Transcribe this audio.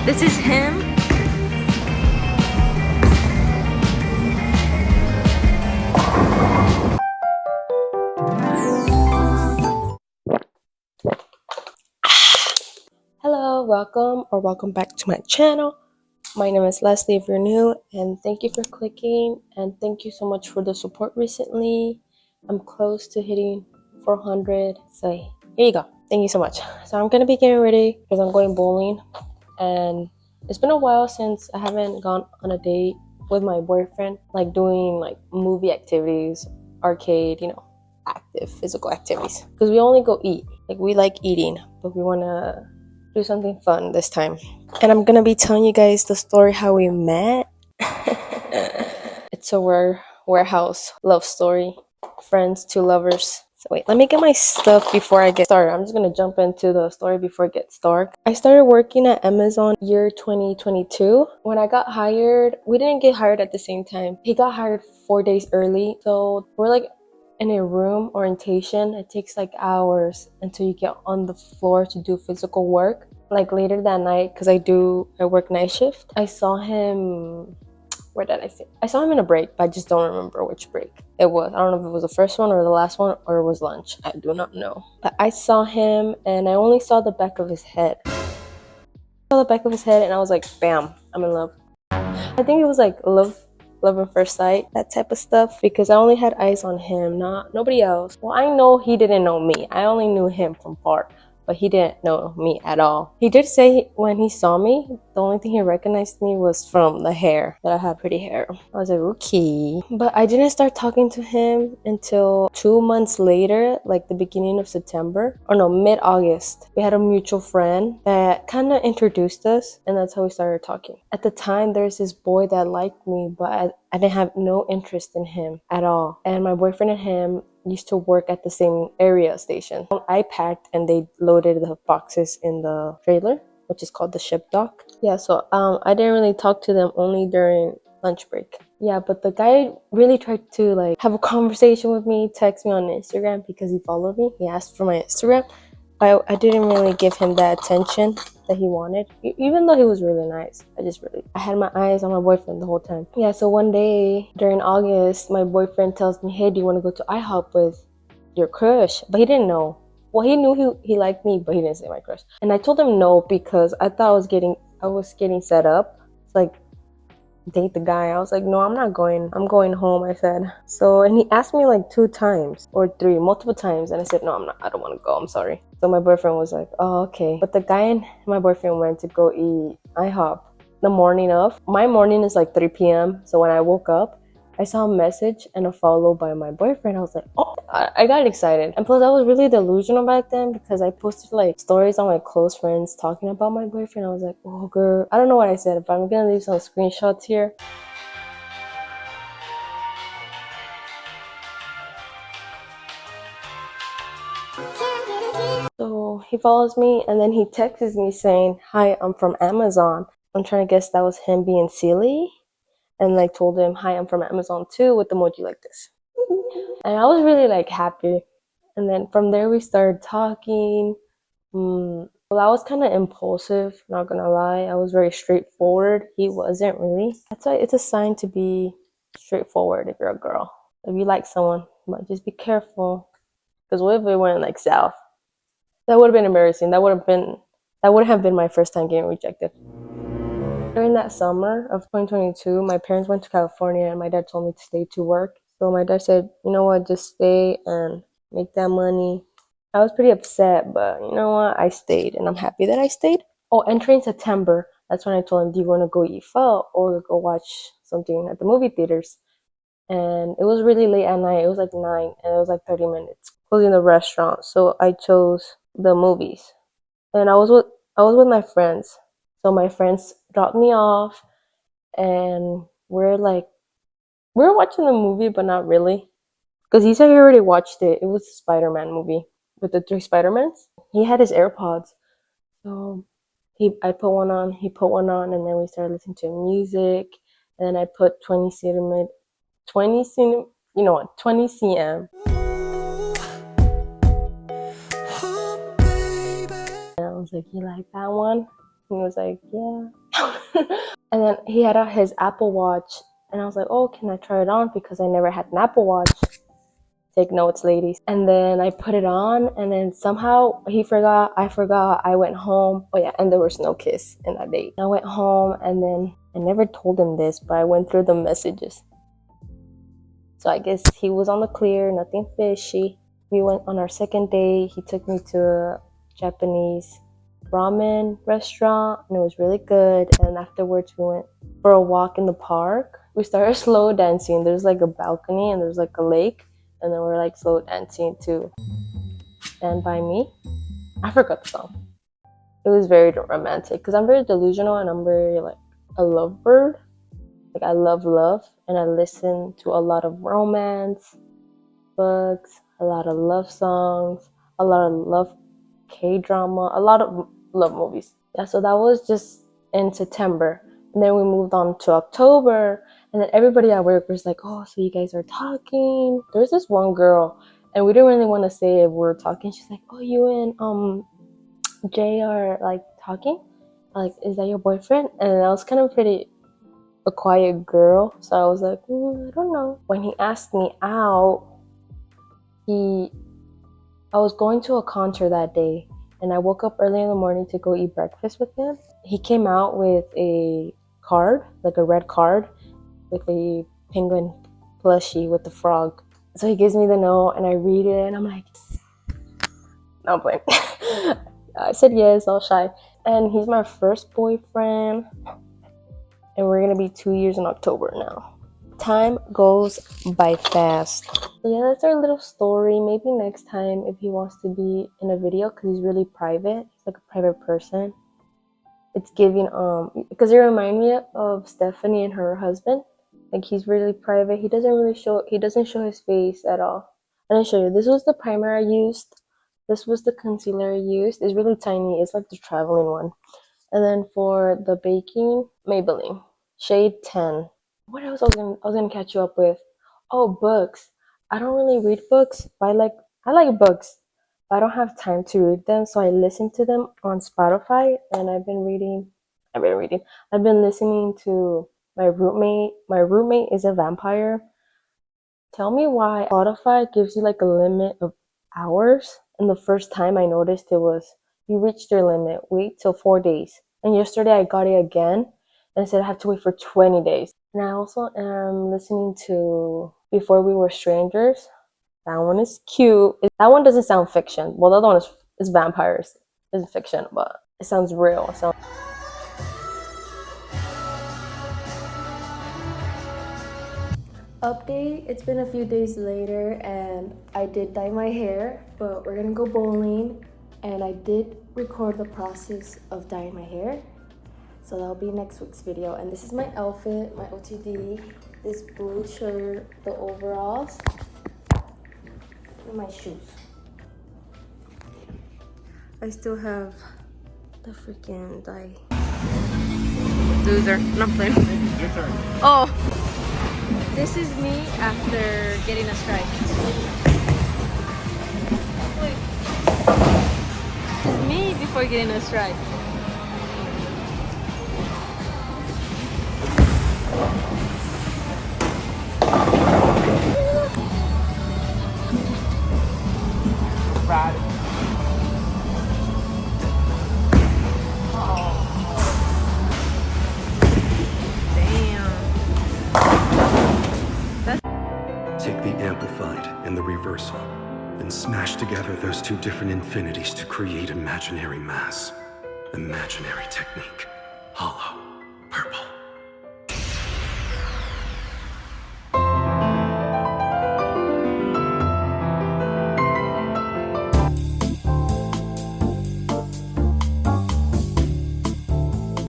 This is him. Hello, welcome back to my channel. My name is Leslie if you're new, and thank you for clicking, and thank you so much for the support recently. I'm close to hitting 400, so here you go. Thank you so much. So I'm gonna be getting ready because I'm going bowling, and it's been a while since I haven't gone on a date with my boyfriend, like doing like movie activities, arcade, active physical activities, because we only go eat. Like, we like eating, but we want to do something fun this time. And I'm gonna be telling you guys the story how we met. It's a warehouse love story, friends to lovers. So wait, let me get my stuff before I get started. I'm just gonna jump into the story before it gets dark. I started working at Amazon year 2022. When I got hired, we didn't get hired at the same time. He got hired 4 days early, so we're like in a room orientation. It takes like hours until you get on the floor to do physical work. Like later that night, because I work night shift. I saw him. Where did I see? I saw him in a break, but I just don't remember which break it was. I don't know if it was the first one or the last one, or it was lunch. I do not know. But I saw him, and I only saw the back of his head. I saw the back of his head, and I was like, bam, I'm in love. I think it was like love at first sight, that type of stuff, because I only had eyes on him, not nobody else. Well, I know he didn't know me. I only knew him from far, but he didn't know me at all. He did say when he saw me, the only thing he recognized me was from the hair, that I had pretty hair. I was like, okay. But I didn't start talking to him until 2 months later, like the beginning of September, or no, mid-August. We had a mutual friend that kind of introduced us, and that's how we started talking. At the time, there's this boy that liked me, but I didn't have no interest in him at all. And my boyfriend and him used to work at the same area station. I packed and they loaded the boxes in the trailer, which is called the ship dock. Yeah, so I didn't really talk to them, only during lunch break. Yeah, but the guy really tried to like have a conversation with me, text me on Instagram because he followed me. He asked for my Instagram. I didn't really give him that attention that he wanted, even though he was really nice. I had my eyes on my boyfriend the whole time. Yeah, so one day during August, my boyfriend tells me, hey, do you want to go to IHOP with your crush? But he didn't know. Well, he knew he liked me, but he didn't say my crush. And I told him no because I thought I was getting set up. It's like, date the guy. I was like, no, I'm not going. I'm going home, I said. So, and he asked me like 2 times or 3, multiple times. And I said, no, I'm not. I don't want to go. I'm sorry. So my boyfriend was like, oh, okay. But the guy and my boyfriend went to go eat IHOP the morning of. My morning is like 3 p.m. So when I woke up, I saw a message and a follow by my boyfriend. I was like, oh, I got excited. And plus, I was really delusional back then because I posted like stories on my close friends talking about my boyfriend. I was like, oh, girl. I don't know what I said, but I'm going to leave some screenshots here. So he follows me and then he texts me saying, hi, I'm from Amazon. I'm trying to guess that was him being silly. And like told him, hi, I'm from Amazon too, with emoji like this. And I was really like happy. And then from there we started talking. Well, I was kind of impulsive, not gonna lie. I was very straightforward. He wasn't really. That's why it's a sign to be straightforward if you're a girl. If you like someone, but just be careful. Because what if it went like south? That would have been embarrassing. That would have been my first time getting rejected. During that summer of 2022, my parents went to California and my dad told me to stay to work. So my dad said, you know what, just stay and make that money. I was pretty upset, but you know what, I stayed and I'm happy that I stayed. Oh, entering September, that's when I told him, do you want to go eat pho or go watch something at the movie theaters? And it was really late at night. It was like 9 and it was like 30 minutes closing the restaurant. So I chose the movies. And I was with my friends. So my friends dropped me off and we're watching the movie, but not really. Because he said he already watched it. It was a Spider-Man movie with the 3 Spider-Mans. He had his AirPods. So I put one on, he put one on, and then we started listening to music. And then I put 20 cm. You know what, 20 cm. And I was like, you like that one? He was like, yeah. And then he had his Apple Watch, and I was like, oh, can I try it on? Because I never had an Apple Watch. Take notes, ladies. And then I put it on, and then somehow he forgot, I forgot, I went home. Oh yeah, and there was no kiss in that date. I went home, and then I never told him this, but I went through the messages. So I guess he was on the clear, nothing fishy. We went on our second day. He took me to a Japanese ramen restaurant, and it was really good. And afterwards we went for a walk in the park. We started slow dancing. There's like a balcony and there's like a lake, and then we're like slow dancing to Stand By Me. I forgot the song. It was very romantic because I'm very delusional and I'm very like a lovebird. Like I love love, and I listen to a lot of romance books, a lot of love songs, a lot of love K-drama, a lot of love movies. Yeah, so that was just in September. And then we moved on to October, and then everybody at work was like, oh, so you guys are talking. There's this one girl, and we didn't really want to say if we were talking. She's like, oh, you and Jay are like talking? Like, is that your boyfriend? And I was kind of pretty a quiet girl, so I was like, I don't know. When he asked me out, I was going to a concert that day, and I woke up early in the morning to go eat breakfast with him. He came out with a card, like a red card, with a penguin plushie with the frog. So he gives me the note, and I read it, and I'm like, no, I'm playing. I said yes, all shy. And he's my first boyfriend, and we're gonna be 2 years in October now. Time goes by fast. So yeah, that's our little story. Maybe next time if he wants to be in a video, because he's really private. He's like a private person. It's giving because it reminds me of Stephanie and her husband. Like he's really private. He doesn't show his face at all. I didn't show you. This was the primer I used. This was the concealer I used. It's really tiny. It's like the traveling one. And then for the baking, Maybelline shade 10. What else I was gonna catch you up with? Oh, books. I don't really read books, but I like books, but I don't have time to read them, so I listen to them on Spotify. And I've been listening to my roommate. My roommate is a vampire. Tell me why Spotify gives you like a limit of hours. And the first time I noticed it was, you reached your limit. Wait till 4 days. And yesterday I got it again and said I have to wait for 20 days. And I also am listening to Before We Were Strangers. That one is cute. That one doesn't sound fiction. Well, the other one is vampires. It's fiction, but it sounds real. Update, it's been a few days later and I did dye my hair, but we're gonna go bowling, and I did record the process of dyeing my hair, so that'll be next week's video. And this is my outfit, my OTD, this blue shirt, the overalls, and my shoes. I still have the freaking dye. Loser, not playing. Your turn. Oh! This is me after getting a strike. Wait. This is me before getting a strike. Ride it. Take the amplified and the reversal, then smash together those two different infinities to create imaginary mass. Imaginary technique. Hollow.